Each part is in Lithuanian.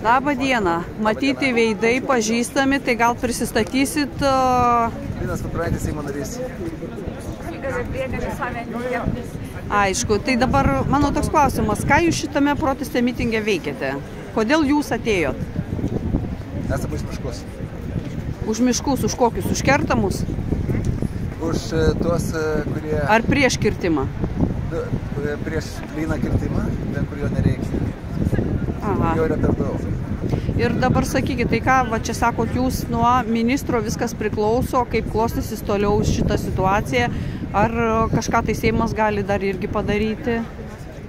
Labą dieną. Matyti veidai pažįstami, tai gal prisistatysit? Linas Kukuraitis, Seimo narys. Aišku, tai dabar mano toks klausimas, ką jūs šitame proteste mitinge veikiate? Kodėl jūs atėjot? Esame už miškus. Už miškus, už kokius? Už kertamus? Už tuos, kurie... Ar prieš kirtimą? Prieš plyną kirtimą, bet kur jo nereikia. Aha. Jo yra per daug. Ir dabar sakykit, tai ką, va čia sakot, jūs nuo ministro viskas priklauso, kaip klostysis toliau šitą situaciją, ar kažką tai Seimas gali dar irgi padaryti?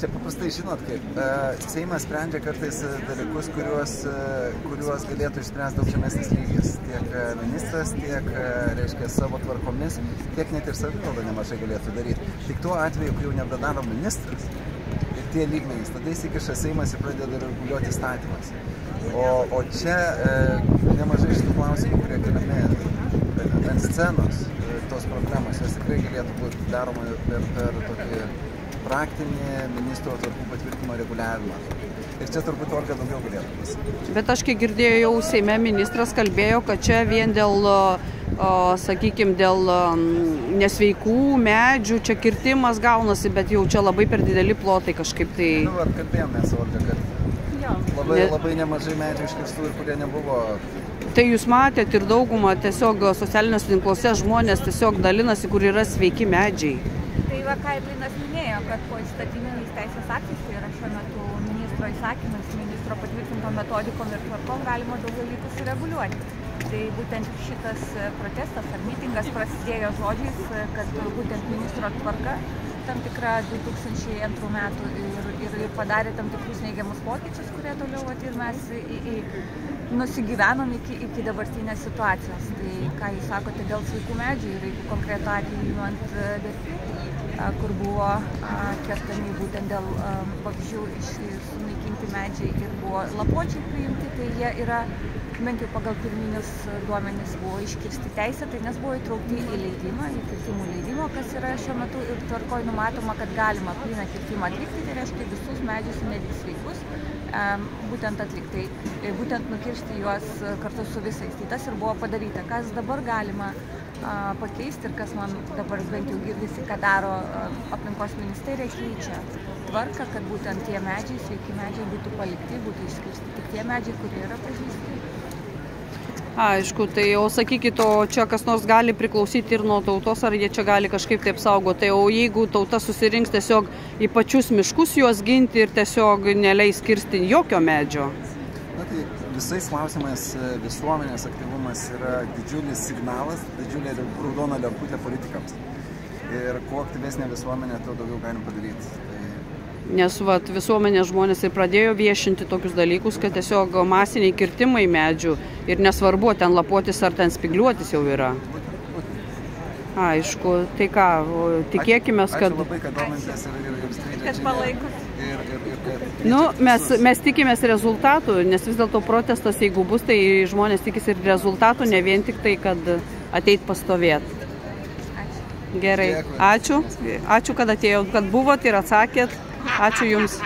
Čia paprastai žinot, kaip Seimas sprendžia kartais dalykus, kuriuos galėtų išspręsti daug žemesnis lygis. Tiek ministras, tiek, reiškia, savo tvarkomis, tiek net ir savivalda nemažai galėtų daryti. Tik tuo atveju, kai jau nebedaro ministras ir tie lygmenys, tada įsikiša Seimas ir pradeda reguliuoti įstatymas. O čia nemažai šitų klausimų, kurie keliami ant scenos, tos problemos, jos tikrai galėtų būti daroma per tokį praktinį ministro tvarkų patvirtimo reguliavimą. Ir čia turbūt orga daugiau galėtų pasakyti. Bet aš kiek girdėjau, Seime ministras kalbėjo, kad čia vien dėl, sakykime, dėl nesveikų medžių, čia kirtimas gaunasi, bet jau čia labai per dideli plotai kažkaip tai... Nu, kalbėjome su orga, kad labai nemažai medžių iškirstų ir kurie nebuvo... Tai jūs matėt ir daugumą tiesiog socialiniuose tinkluose žmonės tiesiog dalinasi, kur yra sveiki medžiai. Tai va, ką Linas minėjo, kad po įstatyminiais teisės aktais, tai yra šiuo metu ministro įsakymais, ministro patvirtinto metodikom ir tvarkom galima daug dalykų sureguliuoti. Tai būtent šitas protestas ar mitingas prasidėjo žodžiais, kad būtent ministro tvarka tam tikra 2002 metų ir padarė tam tikrus neigiamus pokyčius, kurie toliau ir mes nusigyvenom iki dabartinės situacijos. Tai ką jūs sakote dėl sveikų medžių ir jeigu konkretų atveju ant Verpių, kur buvo kertami būtent dėl vabzdžių sunaikinti medžiai ir buvo lapuočiai priimti, tai jie yra, bent jau pagal pirminius duomenis, buvo iškirsti teisėtai, nes buvo įtraukti į leidimą, į kirtimų leidimo, kas yra šiuo metu ir tvarkoj numatoma, kad galima plyną kirtimą atlikti, tai reiškia visus medžius, netgi sveikus, būtent atlikti, būtent nukirsti juos kartu su visais. Tai tas ir buvo padaryta. Kas dabar galima pakeisti ir kas man dabar bent jau girdisi, ką daro aplinkos ministerija, keičia tvarką, kad būtent tie medžiai, sveiki medžiai būtų palikti, būtų išskirsti tik tie medžiai, kurie yra pažįstami. Aišku, tai jau sakykit, o čia kas nors gali priklausyti ir nuo tautos, ar jie čia gali kažkaip taip saugoti. Tai o jeigu tauta susirinks tiesiog į pačius miškus juos ginti ir tiesiog neleis kirsti jokio medžio? Na tai visais klausimais visuomenės aktyvumas yra didžiulis signalas, didžiulė raudona lemputė politikams. Ir kuo aktyvesnė visuomenė, tuo daugiau galim padaryti. Nes vat, visuomenės žmonės ir pradėjo viešinti tokius dalykus, kad tiesiog masiniai kirtimai medžių ir nesvarbu, ten lapuotis ar ten spigliuotis jau yra. Aišku, tai ką, tikėkime, kad... Ačiū labai, kad domitės ir streidžiate. Kad palaikot. Nu, mes tikimės rezultatų, nes vis dėlto protestas, jeigu bus, tai žmonės tikisi ir rezultatų, ne vien tik tai, kad ateit pastovėt. Gerai, ačiū, kad atėjot, kad buvot ir atsakėt. Ačiū Jums.